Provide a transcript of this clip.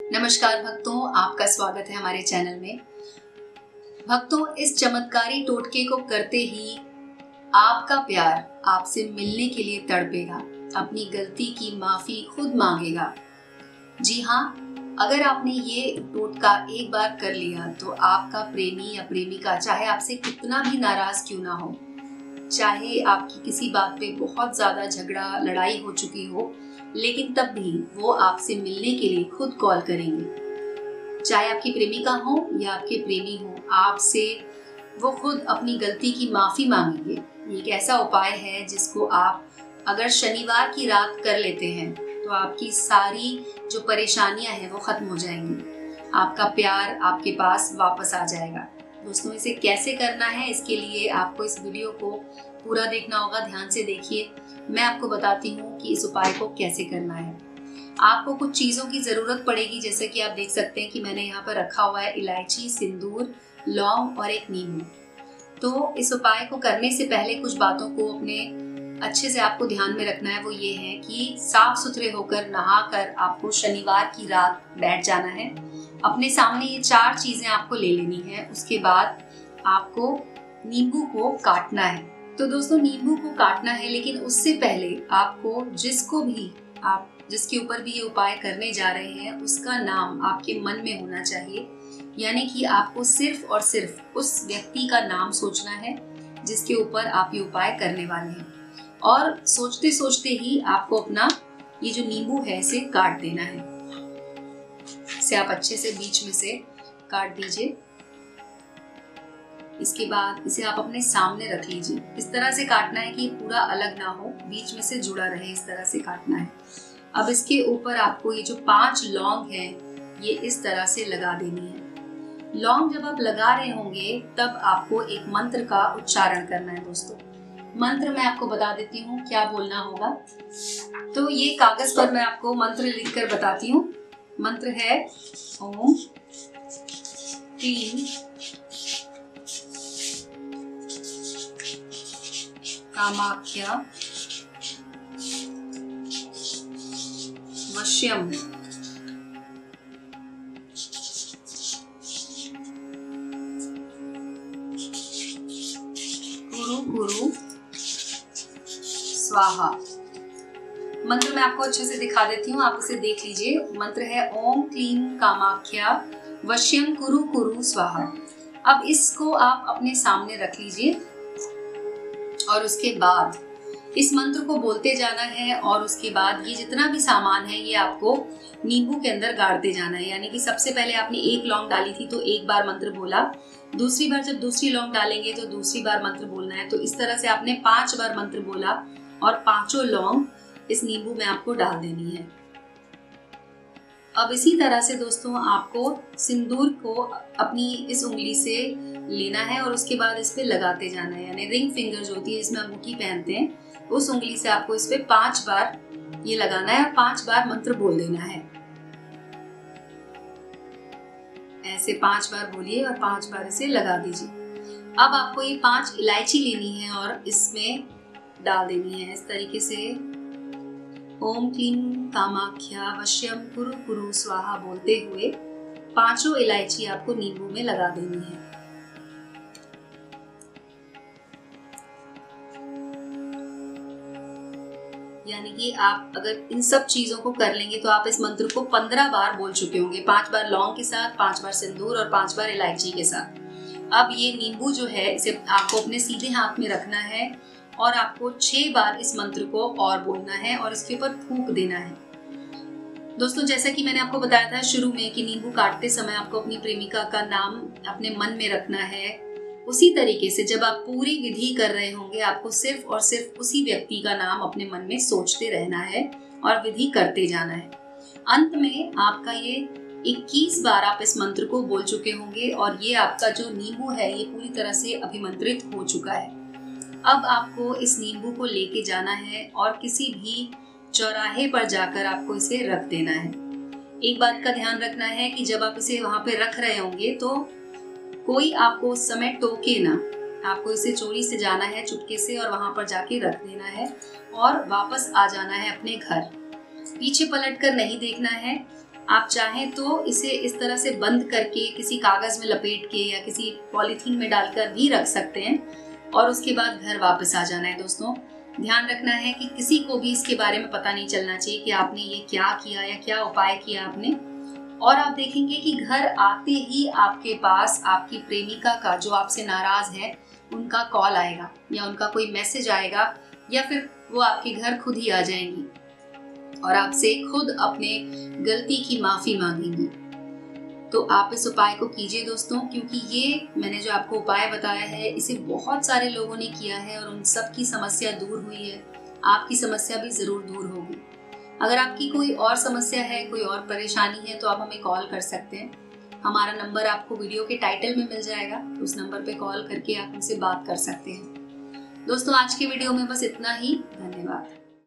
नमस्कार भक्तों, आपका स्वागत है हमारे चैनल में। भक्तों, इस चमत्कारी टोटके को करते ही आपका प्यार आपसे मिलने के लिए तड़पेगा, अपनी गलती की माफी खुद मांगेगा। जी हाँ, अगर आपने ये टोटका एक बार कर लिया तो आपका प्रेमी या प्रेमिका चाहे आपसे कितना भी नाराज क्यों ना हो, चाहे आपकी किसी बात पे बहुत ज्यादा झगड़ा लड़ाई हो चुकी हो, लेकिन तब भी वो आपसे मिलने के लिए खुद कॉल करेंगे। चाहे आपकी प्रेमिका हो या आपके प्रेमी हो, आपसे वो खुद अपनी गलती की माफी मांगेंगे। ये एक ऐसा उपाय है जिसको आप अगर शनिवार की रात कर लेते हैं तो आपकी सारी जो परेशानियां हैं वो खत्म हो जाएंगी। आपका प्यार आपके पास वापस आ जाएगा। दोस्तों, इसे कैसे करना है, इसके लिए आपको इस वीडियो को पूरा देखना होगा। ध्यान से देखिए, मैं आपको बताती हूँ कि इस उपाय को कैसे करना है। आपको कुछ चीजों की जरूरत पड़ेगी, जैसे कि आप देख सकते हैं कि मैंने यहाँ पर रखा हुआ है इलायची, सिंदूर, लौंग और एक नींबू। तो इस उपाय को करने से पहले कुछ बातों को अपने अच्छे से आपको ध्यान में रखना है। वो ये है कि साफ सुथरे होकर नहाकर आपको शनिवार की रात बैठ जाना है। अपने सामने ये 4 चीजें आपको ले लेनी है। उसके बाद आपको नींबू को काटना है। तो दोस्तों, नींबू को काटना है, लेकिन उससे पहले आपको जिसके ऊपर भी ये उपाय करने जा रहे हैं उसका नाम आपके मन में होना चाहिए। यानी कि आपको सिर्फ और सिर्फ उस व्यक्ति का नाम सोचना है जिसके ऊपर आप ये उपाय करने वाले हैं। और सोचते सोचते ही आपको अपना ये जो नींबू है इसे काट देना है। इसे आप अच्छे से बीच में से काट दीजिए। इसके बाद इसे आप अपने सामने रख लीजिए। इस तरह से काटना है कि ये पूरा अलग ना हो, बीच में से जुड़ा रहे, इस तरह से काटना है। अब इसके ऊपर आपको ये जो 5 लौंग है ये इस तरह से लगा देनी है। लौंग जब आप लगा रहे होंगे तब आपको एक मंत्र का उच्चारण करना है। दोस्तों, मंत्र मैं आपको बता देती हूँ क्या बोलना होगा। तो ये कागज पर मैं आपको मंत्र लिखकर बताती हूँ। मंत्र है ओम क्लीं कामाख्या वश्यम कुरु कुरु स्वाहा। मंत्र मैं आपको अच्छे से दिखा देती हूँ, आप उसे देख लीजिए। मंत्र है ओम क्लीं कामाख्या वश्यम कुरु कुरु स्वाहा। अब इसको आप अपने सामने रख लीजिए और उसके बाद इस मंत्र को बोलते जाना है। और उसके बाद ये जितना भी सामान है ये आपको नींबू के अंदर गाड़ते जाना है। यानी कि सबसे पहले आपने 1 लौंग डाली थी तो 1 बार मंत्र बोला, दूसरी बार जब दूसरी लौंग डालेंगे तो दूसरी बार मंत्र बोलना है। तो इस तरह से आपने 5 बार मंत्र बोला और 5 लौंग इस नींबू में आपको डाल देनी है। अब इसी तरह से दोस्तों आपको सिंदूर को अपनी इस उंगली से लेना है और उसके बाद इस पे लगाते जाना है। यानी रिंग फिंगर जो होती है, इसमें अंगूठी पहनते हैं, उस उंगली से आपको इस पे 5 बार ये लगाना है और 5 बार मंत्र बोल देना है। ऐसे 5 बार बोलिए और 5 बार इसे लगा दीजिए। अब आपको ये 5 इलायची लेनी है और इसमें डाल देनी है इस तरीके से। ओम क्लीं कामाख्या वश्यम कुरु कुरु स्वाहा बोलते हुए 5 इलायची आपको नींबू में लगा देनी है। यानी कि आप अगर इन सब चीजों को कर लेंगे तो आप इस मंत्र को 15 बार बोल चुके होंगे। 5 बार लौंग के साथ, 5 बार सिंदूर और 5 बार इलायची के साथ। अब ये नींबू जो है इसे आपको अपने सीधे हाथ में रखना है और आपको 6 बार इस मंत्र को और बोलना है और इसके ऊपर फूंक देना है। दोस्तों, जैसा कि मैंने आपको बताया था शुरू में कि नींबू काटते समय आपको अपनी प्रेमिका का नाम अपने मन में रखना है, उसी तरीके से जब आप पूरी विधि कर रहे होंगे आपको सिर्फ और सिर्फ उसी व्यक्ति का नाम अपने मन में सोचते रहना है और विधि करते जाना है। अंत में आपका ये 21 बार आप इस मंत्र को बोल चुके होंगे और ये आपका जो नींबू है ये पूरी तरह से अभिमंत्रित हो चुका है। अब आपको इस नींबू को लेके जाना है और किसी भी चौराहे पर जाकर आपको इसे रख देना है। एक बात का ध्यान रखना है कि जब आप इसे वहां पे रख रहे होंगे तो कोई आपको उस समय टोके ना। आपको इसे चोरी से जाना है चुपके से और वहां पर जाके रख देना है और वापस आ जाना है अपने घर। पीछे पलट कर नहीं देखना है आप चाहें तो इसे इस तरह से बंद करके किसी कागज में लपेट के या किसी पॉलीथीन में डालकर भी रख सकते हैं और उसके बाद घर वापस आ जाना है। दोस्तों, ध्यान रखना है कि किसी को भी इसके बारे में पता नहीं चलना चाहिए कि आपने ये क्या किया या क्या उपाय किया आपने। और आप देखेंगे कि घर आते ही आपके पास आपकी प्रेमिका का, जो आपसे नाराज है, उनका कॉल आएगा या उनका कोई मैसेज आएगा या फिर वो आपके घर खुद ही आ जाएंगी और आपसे खुद अपने गलती की माफी मांगेंगी। तो आप इस उपाय को कीजिए दोस्तों, क्योंकि ये मैंने जो आपको उपाय बताया है इसे बहुत सारे लोगों ने किया है और उन सब की समस्या दूर हुई है। आपकी समस्या भी जरूर दूर होगी। अगर आपकी कोई और समस्या है, कोई और परेशानी है, तो आप हमें कॉल कर सकते हैं। हमारा नंबर आपको वीडियो के टाइटल में मिल जाएगा, उस नंबर पे कॉल करके आप हमसे बात कर सकते हैं। दोस्तों, आज के वीडियो में बस इतना ही। धन्यवाद।